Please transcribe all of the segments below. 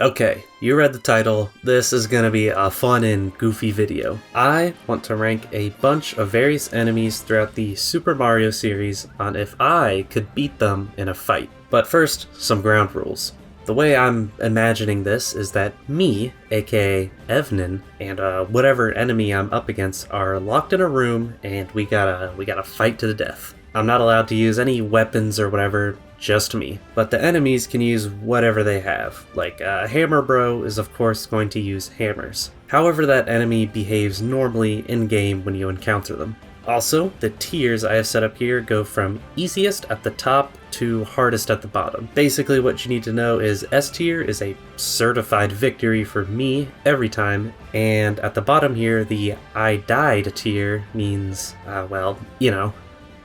Okay, you read the title. This is gonna be a fun and goofy video. I want to rank a bunch of various enemies throughout the Super Mario series on if I could beat them in a fight. But first, some ground rules. The way I'm imagining this is that me, aka Evnan, and whatever enemy I'm up against are locked in a room and we gotta fight to the death. I'm not allowed to use any weapons or whatever, just me. But the enemies can use whatever they have. Like Hammer Bro is of course going to use hammers. However that enemy behaves normally in-game when you encounter them. Also, the tiers I have set up here go from easiest at the top to hardest at the bottom. Basically what you need to know is S tier is a certified victory for me every time, and at the bottom here the I died tier means, well, you know.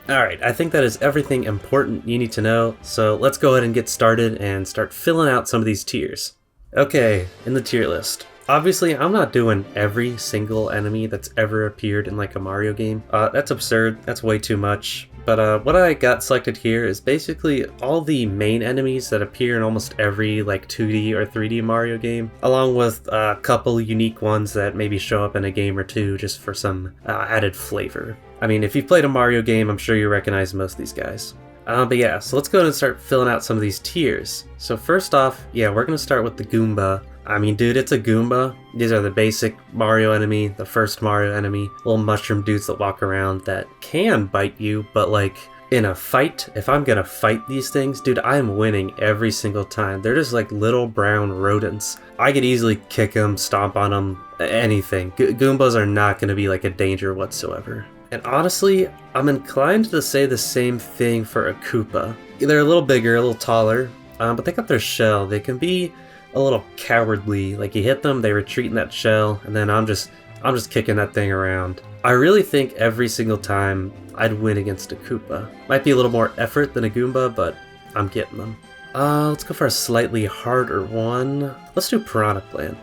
Alright, I think that is everything important you need to know, so let's go ahead and get started and start filling out some of these tiers. Okay, in the tier list. Obviously, I'm not doing every single enemy that's ever appeared in like a Mario game. That's absurd, that's way too much. But what I got selected here is basically all the main enemies that appear in almost every like 2D or 3D Mario game, along with a couple unique ones that maybe show up in a game or two just for some added flavor. I mean, if you've played a Mario game, I'm sure you recognize most of these guys. But yeah, so let's go ahead and start filling out some of these tiers. So first off, yeah, we're gonna start with the Goomba. I mean, dude, it's a Goomba. These are the basic Mario enemy, the first Mario enemy. Little mushroom dudes that walk around that can bite you, but like, in a fight, if I'm gonna fight these things, dude, I am winning every single time. They're just like little brown rodents. I could easily kick them, stomp on them, anything. Goombas are not gonna be like a danger whatsoever. And honestly, I'm inclined to say the same thing for a Koopa. They're a little bigger, a little taller, but they got their shell. They can be a little cowardly. Like you hit them, they retreat in that shell, and then I'm just kicking that thing around. I really think every single time I'd win against a Koopa. Might be a little more effort than a Goomba, but I'm getting them. Let's go for a slightly harder one. Let's do Piranha Plant.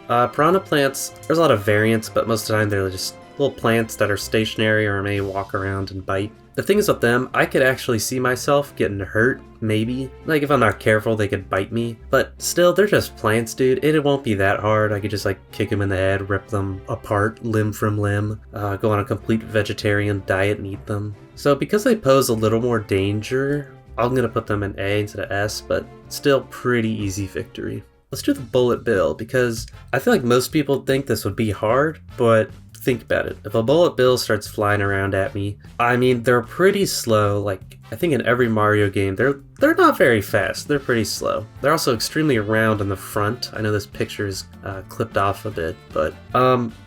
Piranha Plants, there's a lot of variants, but most of the time they're just little plants that are stationary or may walk around and bite. The thing is with them, I could actually see myself getting hurt, maybe. Like if I'm not careful, they could bite me. But still, they're just plants, dude. It won't be that hard. I could just like kick them in the head, rip them apart, limb from limb, go on a complete vegetarian diet and eat them. So because they pose a little more danger, I'm gonna put them in A instead of S, but still pretty easy victory. Let's do the Bullet Bill, because I feel like most people think this would be hard, but think about it. If a Bullet Bill starts flying around at me, I mean, they're pretty slow. Like, I think in every Mario game, they're not very fast. They're pretty slow. They're also extremely round in the front. I know this picture is clipped off a bit, but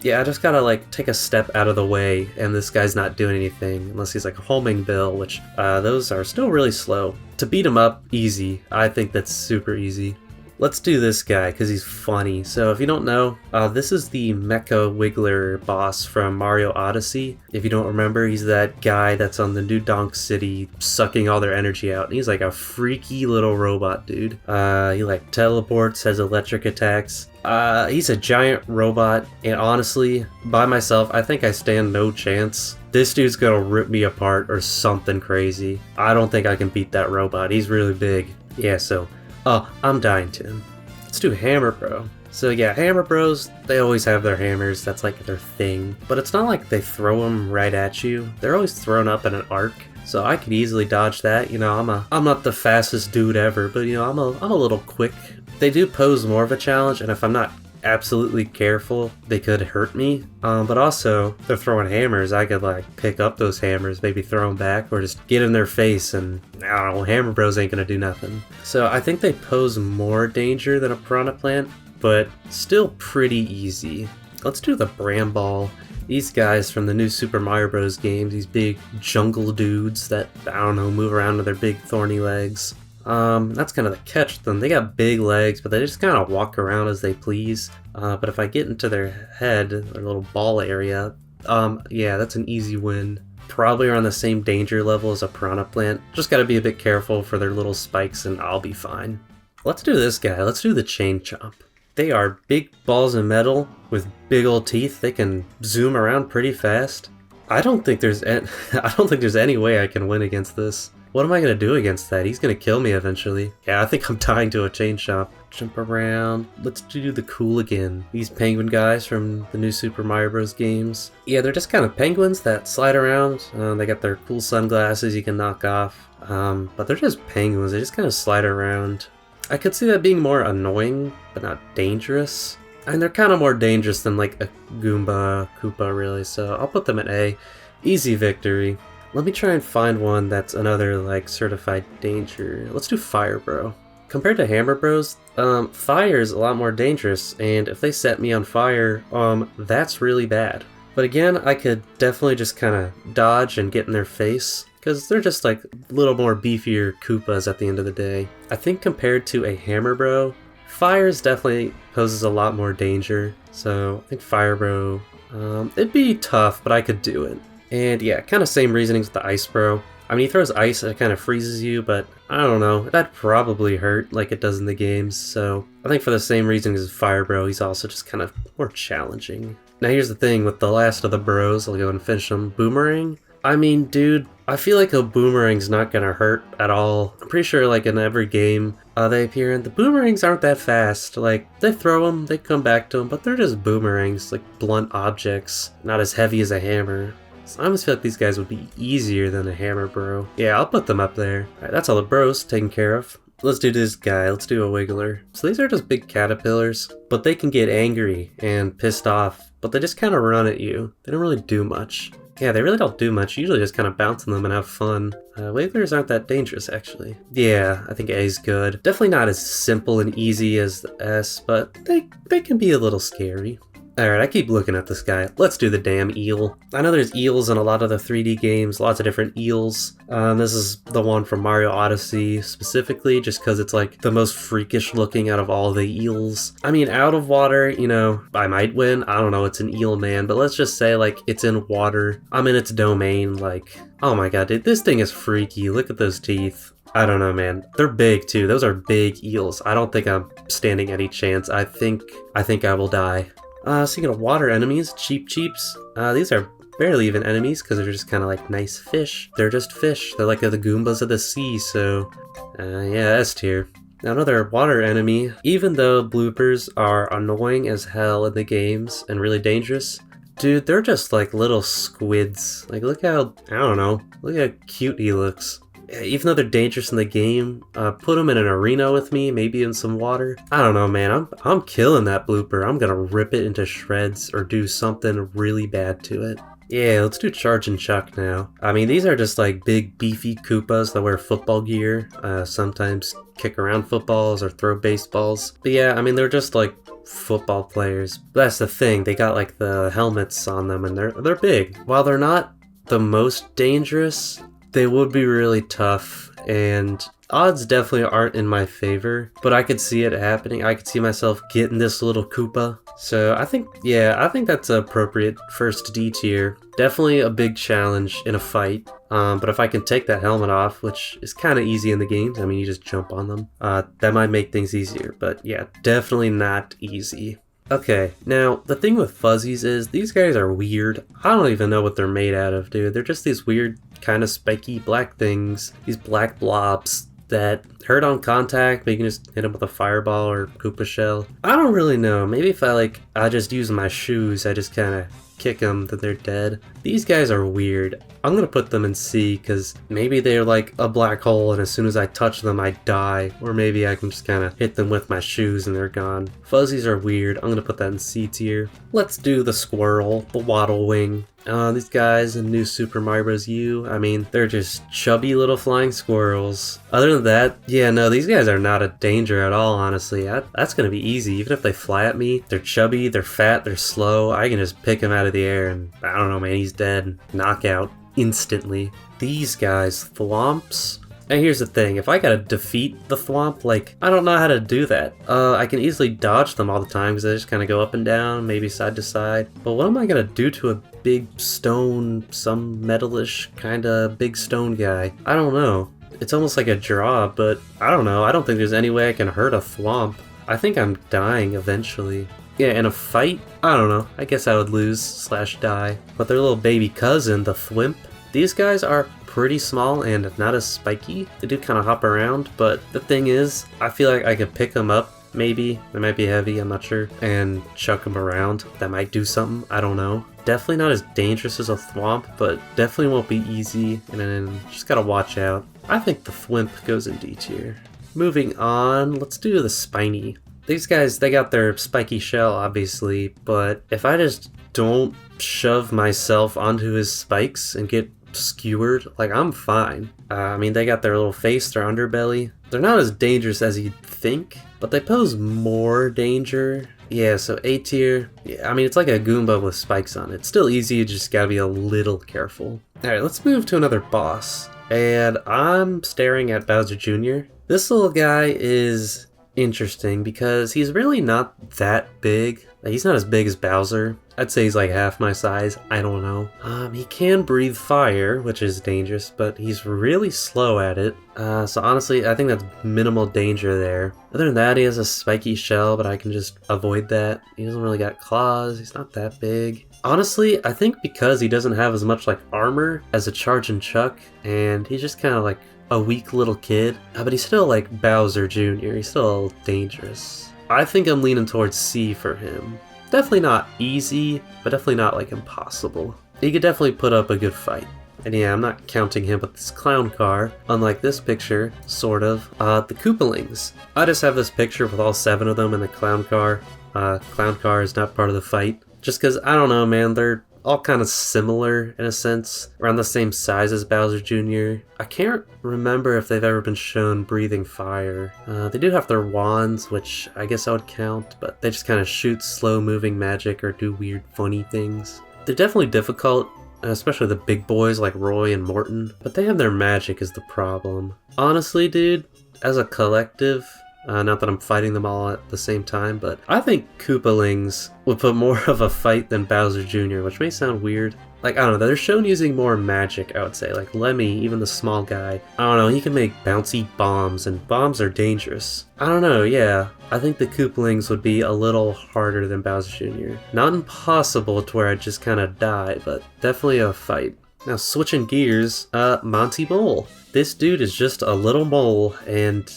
yeah, I just gotta like take a step out of the way, and this guy's not doing anything unless he's like a homing bill, which those are still really slow. To beat him up, easy. I think that's super easy. Let's do this guy because he's funny. So if you don't know, this is the Mecha Wiggler boss from Mario Odyssey. If you don't remember, he's that guy that's on the New Donk City sucking all their energy out. And he's like a freaky little robot dude. He like teleports, has electric attacks. He's a giant robot, and honestly, by myself, I think I stand no chance. This dude's gonna rip me apart or something crazy. I don't think I can beat that robot. He's really big. Yeah, so I'm dying to him. Let's do Hammer Bro. So yeah, Hammer Bros, they always have their hammers, that's like their thing. But it's not like they throw them right at you. They're always thrown up in an arc. So I could easily dodge that. You know, I'm not the fastest dude ever, but you know, I'm a little quick. They do pose more of a challenge, and if I'm not absolutely careful, they could hurt me. But also, they're throwing hammers. I could like pick up those hammers, maybe throw them back, or just get in their face, and I don't know, Hammer Bros ain't gonna do nothing. So I think they pose more danger than a Piranha Plant, but still pretty easy. Let's do the Bramball. These guys from the new Super Mario Bros. Games, these big jungle dudes that, I don't know, move around with their big thorny legs. That's kind of the catch with them. They got big legs, but they just kind of walk around as they please. But if I get into their head, their little ball area, yeah, that's an easy win. Probably around the same danger level as a Piranha Plant. Just gotta be a bit careful for their little spikes and I'll be fine. Let's do this guy. Let's do the Chain Chomp. They are big balls of metal with big old teeth. They can zoom around pretty fast. I don't think there's any way I can win against this. What am I gonna do against that? He's gonna kill me eventually. Yeah, I think I'm dying to a chain shop. Jump around. Let's do the cool again. These penguin guys from the new Super Mario Bros. Games. Yeah, they're just kind of penguins that slide around. They got their cool sunglasses you can knock off. But they're just penguins. They just kind of slide around. I could see that being more annoying, but not dangerous. And they're kind of more dangerous than like a Koopa really, so I'll put them at A. Easy victory. Let me try and find one that's another like certified danger. Let's do Fire Bro. Compared to Hammer Bros, fire is a lot more dangerous, and if they set me on fire, that's really bad. But again, I could definitely just kind of dodge and get in their face, because they're just like a little more beefier Koopas at the end of the day. I think compared to a Hammer Bro, Fires definitely poses a lot more danger, so I think Fire Bro, it'd be tough, but I could do it. And yeah, kind of same reasonings with the Ice Bro. I mean, he throws ice and it kind of freezes you, but I don't know, that'd probably hurt like it does in the games, so I think for the same reasons as Fire Bro, he's also just kind of more challenging. Now here's the thing with the last of the bros, I'll go and finish them. Boomerang? I mean, dude, I feel like a boomerang's not gonna hurt at all. I'm pretty sure like in every game they appear in, the boomerangs aren't that fast. Like, they throw them, they come back to them, but they're just boomerangs, like blunt objects, not as heavy as a hammer. So I almost feel like these guys would be easier than a Hammer Bro. Yeah, I'll put them up there. Alright, that's all the bros taken care of. Let's do this guy, let's do a Wiggler. So these are just big caterpillars, but they can get angry and pissed off, but they just kind of run at you. They don't really do much. Yeah, they really don't do much. You usually just kind of bounce on them and have fun. Wigglers aren't that dangerous, actually. Yeah, I think A's good. Definitely not as simple and easy as the S, but they can be a little scary. Alright, I keep looking at this guy. Let's do the damn eel. I know there's eels in a lot of the 3D games, lots of different eels. This is the one from Mario Odyssey specifically, just because it's like the most freakish looking out of all the eels. I mean, out of water, you know, I might win. I don't know, it's an eel man, but let's just say like it's in water. I'm in its domain, like, oh my god, dude, this thing is freaky. Look at those teeth. I don't know, man. They're big too. Those are big eels. I don't think I'm standing any chance. I think I will die. Speaking of water enemies, Cheeps. These are barely even enemies because they're just kind of like nice fish. They're just fish. They're like the Goombas of the sea, so yeah, S tier. Now another water enemy, even though bloopers are annoying as hell in the games and really dangerous, dude, they're just like little squids. Like, look how, I don't know, look how cute he looks. Even though they're dangerous in the game, put them in an arena with me, maybe in some water. I don't know, man. I'm killing that blooper. I'm gonna rip it into shreds or do something really bad to it. Yeah, let's do Charge and Chuck now. I mean, these are just like big beefy Koopas that wear football gear, sometimes kick around footballs or throw baseballs. But yeah, I mean, they're just like football players. But that's the thing, they got like the helmets on them and they're big. While they're not the most dangerous, they would be really tough, and odds definitely aren't in my favor, but I could see it happening. I could see myself getting this little Koopa. So I think that's appropriate. First D tier. Definitely a big challenge in a fight, but if I can take that helmet off, which is kind of easy in the games, I mean, you just jump on them, that might make things easier, but yeah, definitely not easy. Okay, now, the thing with fuzzies is, these guys are weird. I don't even know what they're made out of, dude. They're just these weird, kind of spiky black things. These black blobs that hurt on contact, but you can just hit them with a fireball or Koopa shell. I don't really know. Maybe if I just use my shoes, I just kind of kick them, then they're dead. These guys are weird. I'm gonna put them in C, because maybe they're like a black hole and as soon as I touch them I die, or maybe I can just kind of hit them with my shoes and they're gone. Fuzzies are weird. I'm gonna put that in C tier. Let's do the squirrel, the waddlewing. These guys in New Super Mario Bros. U, I mean, they're just chubby little flying squirrels. Other than that, yeah, no, these guys are not a danger at all, honestly. That's gonna be easy. Even if they fly at me, they're chubby, they're fat, they're slow, I can just pick him out of the air and, I don't know, man, he's dead. Knockout. Instantly. These guys, thwomps. And here's the thing, if I gotta defeat the thwomp, like, I don't know how to do that. I can easily dodge them all the time because they just kind of go up and down, maybe side to side. But what am I gonna do to a big stone, some metalish kind of big stone guy? I don't know. It's almost like a draw, but I don't know. I don't think there's any way I can hurt a thwomp. I think I'm dying eventually. Yeah, in a fight, I don't know. I guess I would lose / die. But their little baby cousin, the thwimp, These guys are pretty small and not as spiky. They do kind of hop around, but the thing is, I feel like I could pick them up. Maybe. They might be heavy, I'm not sure. And chuck them around. That might do something, I don't know. Definitely not as dangerous as a thwomp, but definitely won't be easy, and then just gotta watch out. I think the thwimp goes in D tier. Moving on, let's do the spiny. These guys, they got their spiky shell, obviously, but if I just don't shove myself onto his spikes and get skewered, like, I'm fine. I mean, they got their little face, their underbelly. They're not as dangerous as you'd think, but they pose more danger. Yeah, so A tier. Yeah, I mean, it's like a Goomba with spikes on it. It's still easy, you just gotta be a little careful. Alright, let's move to another boss. And I'm staring at Bowser Jr. This little guy is interesting because he's really not that big. He's not as big as Bowser. I'd say he's like half my size. I don't know. He can breathe fire, which is dangerous, but he's really slow at it. So honestly, I think that's minimal danger there. Other than that, he has a spiky shell, but I can just avoid that. He doesn't really got claws. He's not that big. Honestly, I think because he doesn't have as much like armor as a Charge and Chuck, and he's just kind of like a weak little kid, but he's still like Bowser Jr. He's still dangerous. I think I'm leaning towards C for him. Definitely not easy, but definitely not like impossible. He could definitely put up a good fight. And yeah, I'm not counting him with this clown car, unlike this picture, sort of. The Koopalings. I just have this picture with all 7 of them in the clown car. Clown car is not part of the fight. Just because, I don't know, man, they're all kind of similar in a sense, around the same size as Bowser Jr. I can't remember if they've ever been shown breathing fire. They do have their wands, which I guess I would count, but they just kind of shoot slow moving magic or do weird funny things. They're definitely difficult, especially the big boys like Roy and Morton, but they have their magic is the problem. Honestly, dude, as a collective, not that I'm fighting them all at the same time, but I think Koopalings would put more of a fight than Bowser Jr., which may sound weird. Like, I don't know, they're shown using more magic, I would say. Like Lemmy, even the small guy, I don't know, he can make bouncy bombs, and bombs are dangerous. I don't know, yeah. I think the Koopalings would be a little harder than Bowser Jr. Not impossible to where I'd just kind of die, but definitely a fight. Now, switching gears, Monty Mole. This dude is just a little mole, and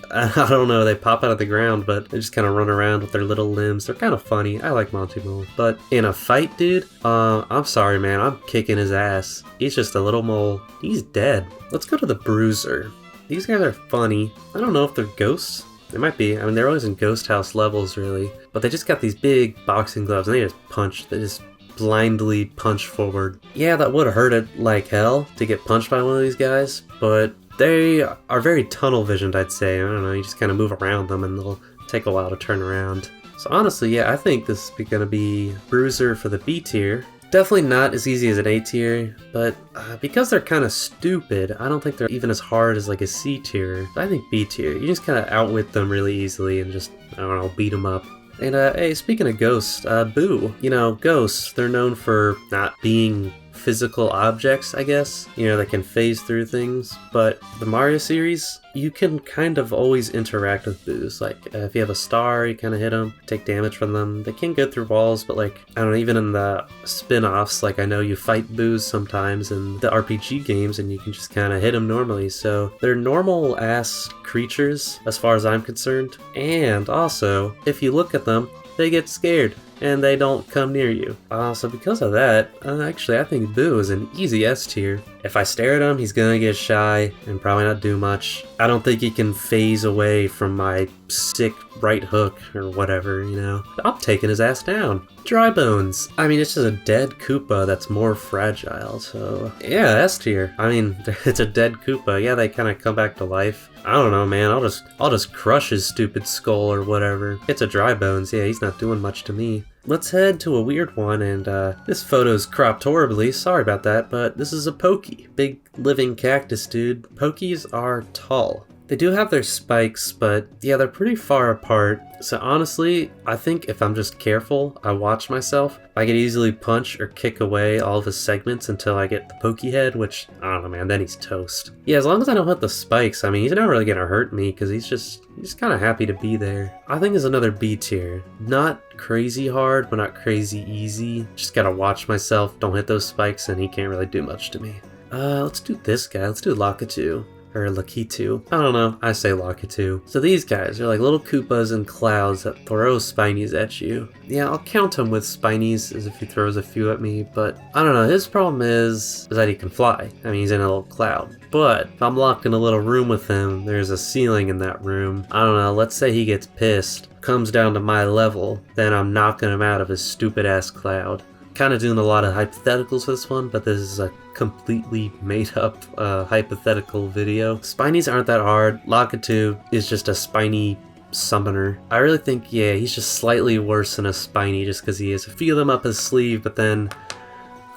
I don't know, they pop out of the ground, but they just kind of run around with their little limbs. They're kind of funny. I like Monty Mole. But in a fight, dude, I'm sorry, man. I'm kicking his ass. He's just a little mole. He's dead. Let's go to the Bruiser. These guys are funny. I don't know if they're ghosts. They might be. I mean, they're always in ghost house levels, really. But they just got these big boxing gloves, and they just punch. They just blindly punch forward. Yeah, that would hurt it like hell to get punched by one of these guys, but they are very tunnel visioned, I'd say. I don't know, you just kind of move around them and they'll take a while to turn around. So honestly, yeah, I think this is going to be Bruiser for the B tier. Definitely not as easy as an A tier, but because they're kind of stupid, I don't think they're even as hard as like a C tier. I think B tier. You just kind of outwit them really easily and just, I don't know, beat them up. And hey, speaking of ghosts, Boo. You know, ghosts, they're known for not being physical objects, I guess. You know, that can phase through things. But the Mario series, you can kind of always interact with Boos. Like, if you have a star, you kind of hit them, take damage from them. They can go through walls, but like, I don't know, even in the spin-offs, like I know you fight Boos sometimes in the RPG games and you can just kind of hit them normally. So they're normal-ass creatures as far as I'm concerned. And also, if you look at them, they get scared and they don't come near you. So because of that, actually I think Boo is an easy S tier. If I stare at him, he's gonna get shy and probably not do much. I don't think he can phase away from my sick right hook or whatever, you know. I'm taking his ass down. Dry Bones. I mean, it's just a dead Koopa that's more fragile, so yeah, S tier. I mean, it's a dead Koopa. Yeah, they kind of come back to life. I don't know, man. I'll just crush his stupid skull or whatever. It's a Dry Bones. Yeah, he's not doing much to me. Let's head to a weird one, and this photo's cropped horribly. Sorry about that, but this is a Pokey. Big living cactus dude. Pokies are tall. They do have their spikes, but yeah, they're pretty far apart. So honestly, I think if I'm just careful, I watch myself, I could easily punch or kick away all of his segments until I get the pokey head, which, I don't know, man, then he's toast. Yeah, as long as I don't hit the spikes, I mean, he's not really gonna hurt me because he's kind of happy to be there. I think it's another B tier. Not crazy hard, but not crazy easy. Just gotta watch myself, don't hit those spikes, and he can't really do much to me. Let's do this guy. Let's do Lakitu. Or Lakitu. I don't know. I say Lakitu. So these guys are like little Koopas and clouds that throw Spinies at you. Yeah, I'll count him with Spinies as if he throws a few at me, but I don't know. His problem is that he can fly. I mean, he's in a little cloud. But if I'm locked in a little room with him, there's a ceiling in that room. I don't know. Let's say he gets pissed, comes down to my level, then I'm knocking him out of his stupid ass cloud. Kind of doing a lot of hypotheticals for this one, but this is a completely made up hypothetical video. Spinies aren't that hard. Lakitu is just a spiny summoner. I really think, yeah, he's just slightly worse than a Spiny just because he has a few of them up his sleeve, but then,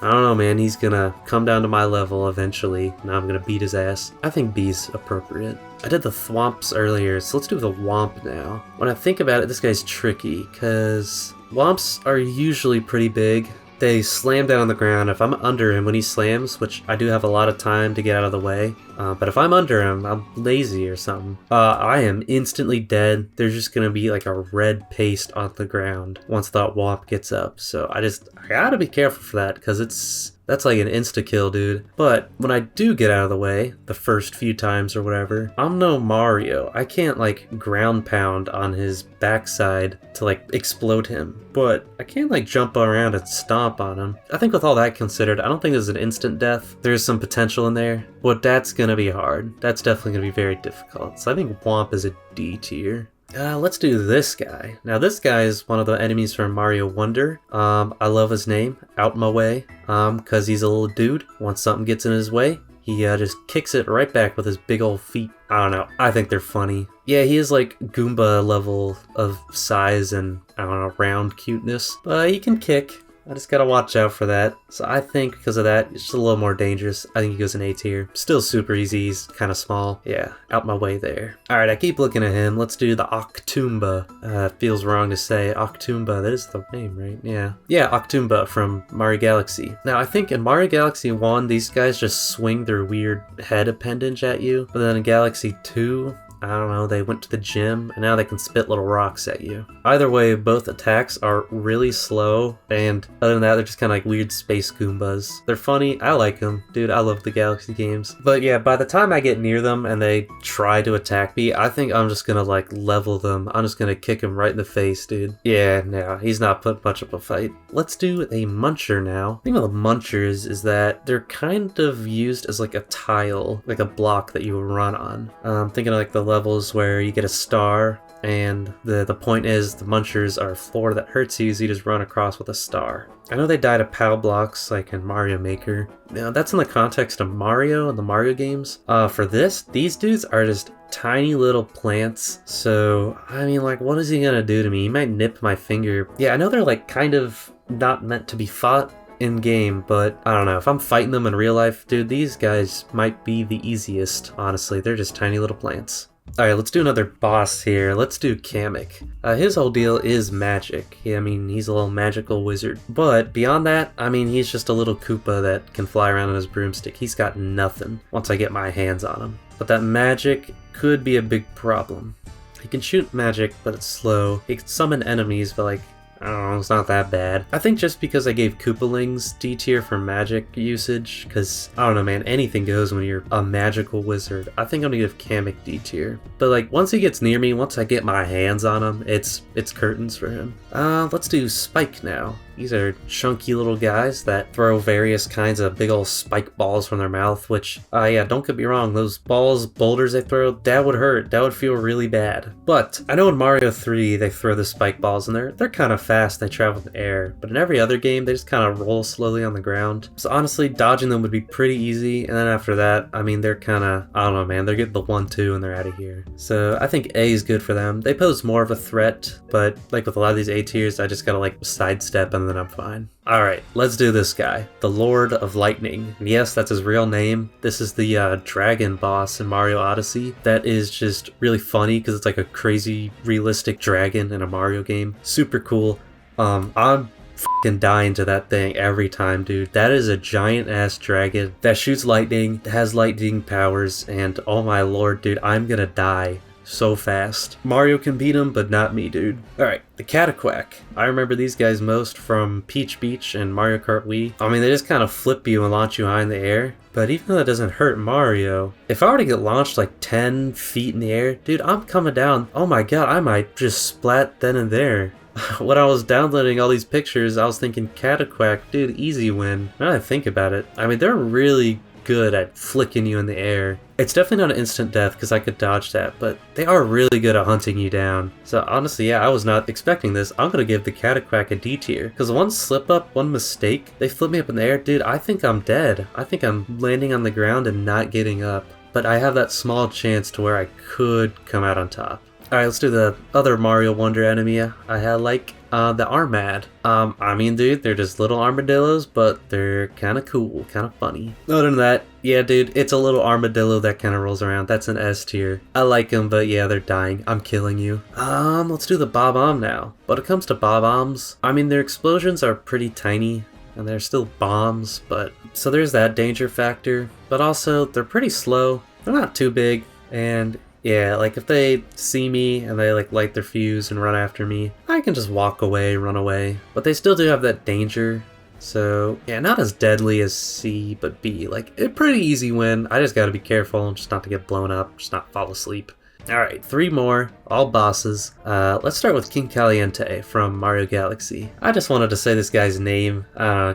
I don't know, man, he's gonna come down to my level eventually, and I'm gonna beat his ass. I think B's appropriate. I did the Thwomps earlier, so let's do the Womp now. When I think about it, this guy's tricky, because Womps are usually pretty big. They slam down on the ground. If I'm under him when he slams, which I do have a lot of time to get out of the way, but if I'm under him, I'm lazy or something, I am instantly dead. There's just gonna be like a red paste on the ground once that Womp gets up. So I gotta be careful for that, because that's like an insta-kill, dude. But when I do get out of the way, the first few times or whatever, I'm no Mario. I can't like ground pound on his backside to like explode him. But I can like jump around and stomp on him. I think with all that considered, I don't think there's an instant death. There's some potential in there, but that's gonna be hard. That's definitely gonna be very difficult. So I think Womp is a D tier. Let's do this guy. Now this guy is one of the enemies from Mario Wonder. I love his name, Out My Way, cause he's a little dude. Once something gets in his way, he just kicks it right back with his big old feet. I don't know, I think they're funny. Yeah, he is like Goomba level of size and, I don't know, round cuteness. But he can kick. I just gotta watch out for that. So I think because of that, it's just a little more dangerous. I think he goes in A tier. Still super easy, he's kind of small. Yeah, Out My Way there. Alright, I keep looking at him. Let's do the Octoomba. Feels wrong to say Octoomba. That is the name, right? Yeah. Yeah, Octoomba from Mario Galaxy. Now, I think in Mario Galaxy 1, these guys just swing their weird head appendage at you. But then in Galaxy 2, I don't know, they went to the gym, and now they can spit little rocks at you. Either way, both attacks are really slow, and other than that, they're just kind of like weird space Goombas. They're funny, I like them. Dude, I love the Galaxy games. But yeah, by the time I get near them and they try to attack me, I think I'm just gonna like level them. I'm just gonna kick him right in the face, dude. Yeah, no, he's not putting much of a fight. Let's do a Muncher now. The thing with the Munchers is that they're kind of used as like a tile, like a block that you run on. I'm thinking of like the levels where you get a star, and the point is the Munchers are a floor that hurts you, so you just run across with a star. I know they die to POW blocks like in Mario Maker. Now that's in the context of Mario and the Mario games. For this, these dudes are just tiny little plants. So, I mean, like, what is he gonna do to me? He might nip my finger. Yeah, I know they're like kind of not meant to be fought in game, but I don't know, if I'm fighting them in real life, dude, these guys might be the easiest, honestly. They're just tiny little plants. Alright, let's do another boss here. Let's do Kamek. His whole deal is magic. Yeah, I mean, he's a little magical wizard. But beyond that, I mean, he's just a little Koopa that can fly around on his broomstick. He's got nothing once I get my hands on him. But that magic could be a big problem. He can shoot magic, but it's slow. He can summon enemies, but like, I don't know, it's not that bad. I think just because I gave Koopalings D tier for magic usage, because, I don't know, man, anything goes when you're a magical wizard. I think I'm gonna give Kamek D tier. But like, once he gets near me, once I get my hands on him, it's curtains for him. Let's do Spike now. These are chunky little guys that throw various kinds of big old spike balls from their mouth, which, yeah, don't get me wrong, those balls, boulders they throw, that would hurt. That would feel really bad. But I know in Mario 3, they throw the spike balls and they're kind of fast, they travel in the air. But in every other game, they just kind of roll slowly on the ground. So honestly, dodging them would be pretty easy. And then after that, I mean, they're kind of, I don't know, man, they're getting the 1-2 and they're out of here. So I think A is good for them. They pose more of a threat, but like with a lot of these A tiers, I just gotta like sidestep and then I'm fine. Alright, let's do this guy. The Lord of Lightning. And yes, that's his real name. This is the dragon boss in Mario Odyssey. That is just really funny because it's like a crazy realistic dragon in a Mario game. Super cool. I'm f***ing dying to that thing every time, dude. That is a giant ass dragon that shoots lightning, has lightning powers, and oh my lord, dude, I'm gonna die so fast. Mario can beat him, but not me, dude. Alright, the Categorizing. I remember these guys most from Peach Beach and Mario Kart Wii. I mean, they just kind of flip you and launch you high in the air. But even though that doesn't hurt Mario, if I were to get launched like 10 feet in the air, dude, I'm coming down. Oh my god, I might just splat then and there. When I was downloading all these pictures, I was thinking Categorizing, dude, easy win. Now that I think about it, I mean, they're really good at flicking you in the air. It's definitely not an instant death because I could dodge that, but they are really good at hunting you down. So honestly, yeah, I was not expecting this. I'm gonna give the Categorizing a D tier because one slip up, one mistake, they flip me up in the air, dude. I think I'm dead. I think I'm landing on the ground and not getting up. But I have that small chance to where I could come out on top. Alright, let's do the other Mario Wonder enemy I had, like the Armad. I mean, dude, they're just little armadillos, but they're kind of cool, kind of funny. Other than that, yeah, dude, it's a little armadillo that kind of rolls around. That's an S tier. I like them, but yeah, they're dying. I'm killing you. Let's do the Bob-omb now. When it comes to Bob-ombs, I mean, their explosions are pretty tiny, and they're still bombs, but so there's that danger factor. But also, they're pretty slow. They're not too big, and yeah, like if they see me and they like light their fuse and run after me, I can just walk away, run away. But they still do have that danger. So yeah, not as deadly as C, but B. Like a pretty easy win. I just gotta be careful just not to get blown up, just not fall asleep. Alright, 3 more, all bosses. Let's start with King Caliente from Mario Galaxy. I just wanted to say this guy's name.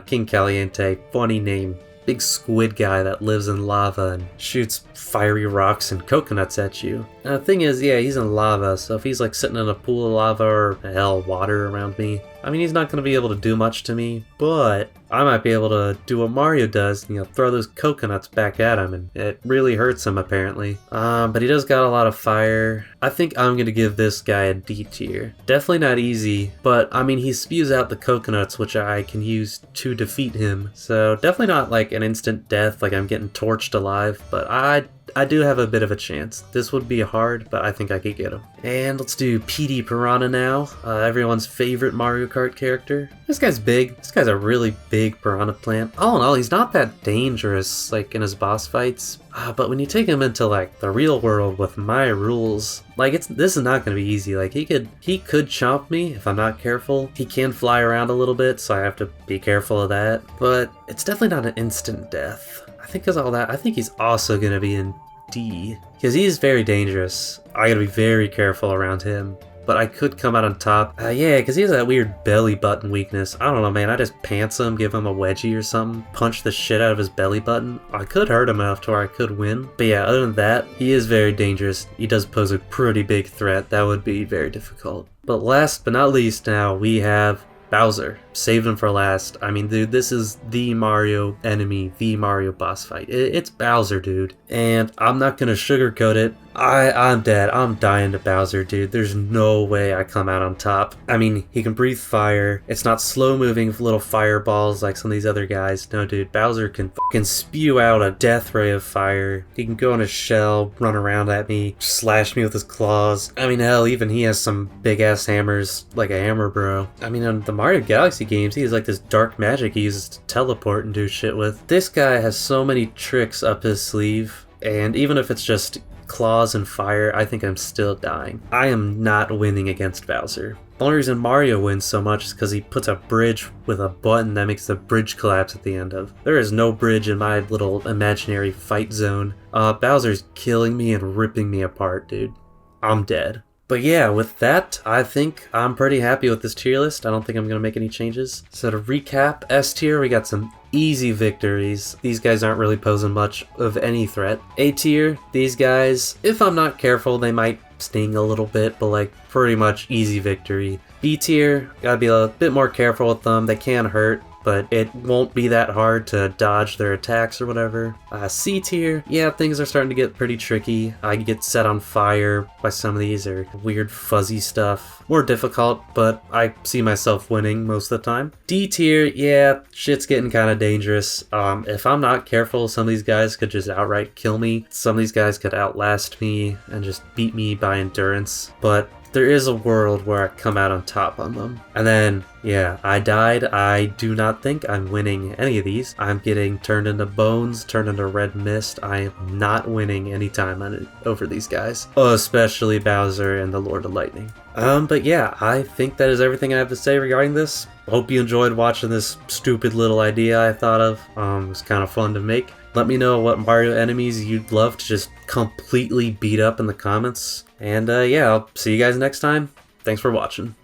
King Caliente, funny name. Big squid guy that lives in lava and shoots fiery rocks and coconuts at you. And the thing is, yeah, he's in lava, so if he's like sitting in a pool of lava or hell, water around me, I mean, he's not going to be able to do much to me, but I might be able to do what Mario does, you know, throw those coconuts back at him, and it really hurts him apparently. But he does got a lot of fire. I think I'm going to give this guy a D tier. Definitely not easy, but I mean, he spews out the coconuts, which I can use to defeat him. So definitely not like an instant death, like I'm getting torched alive, but I do have a bit of a chance. This would be hard, but I think I could get him. And let's do PD Piranha now, everyone's favorite Mario Kart character. This guy's big. This guy's a really big piranha plant. All in all, he's not that dangerous, like in his boss fights. But when you take him into like the real world with my rules, like this is not gonna be easy. Like he could chomp me if I'm not careful. He can fly around a little bit, so I have to be careful of that. But it's definitely not an instant death. I think because all that, I think he's also gonna be in D, because he's very dangerous. I gotta be very careful around him. But I could come out on top. Yeah, because he has that weird belly button weakness. I don't know, man. I just pants him, give him a wedgie or something, punch the shit out of his belly button. I could hurt him enough to where I could win. But yeah, other than that, he is very dangerous. He does pose a pretty big threat. That would be very difficult. But last but not least now, we have Bowser. Saved him for last. I mean, dude, this is the Mario enemy, the Mario boss fight. It's Bowser, dude. And I'm not gonna sugarcoat it. I'm dead. I'm dying to Bowser, dude. There's no way I come out on top. I mean, he can breathe fire. It's not slow-moving little fireballs like some of these other guys. No, dude, Bowser can fucking spew out a death ray of fire. He can go in his shell, run around at me, slash me with his claws. I mean, hell, even he has some big-ass hammers, like a hammer bro. I mean, in the Mario Galaxy games, he has like this dark magic he uses to teleport and do shit with. This guy has so many tricks up his sleeve, and even if it's just claws and fire, I think I'm still dying. I am not winning against Bowser. The only reason Mario wins so much is because he puts a bridge with a button that makes the bridge collapse at the end of. There is no bridge in my little imaginary fight zone. Bowser's killing me and ripping me apart, dude. I'm dead. But yeah, with that, I think I'm pretty happy with this tier list. I don't think I'm going to make any changes. So to recap, S tier, we got some easy victories. These guys aren't really posing much of any threat. A tier, these guys, if I'm not careful, they might sting a little bit, but like pretty much easy victory. B tier, gotta be a bit more careful with them. They can hurt, but it won't be that hard to dodge their attacks or whatever. C tier, yeah, things are starting to get pretty tricky. I get set on fire by some of these, or weird fuzzy stuff. More difficult, but I see myself winning most of the time. D tier, yeah, shit's getting kind of dangerous. If I'm not careful, some of these guys could just outright kill me. Some of these guys could outlast me and just beat me by endurance, but there is a world where I come out on top on them. And then, yeah, I died. I do not think I'm winning any of these. I'm getting turned into bones, turned into red mist. I am not winning any time over these guys, especially Bowser and the Lord of Lightning. But yeah, I think that is everything I have to say regarding this. Hope you enjoyed watching this stupid little idea I thought of. It was kind of fun to make. Let me know what Mario enemies you'd love to just completely beat up in the comments. And yeah, I'll see you guys next time. Thanks for watching.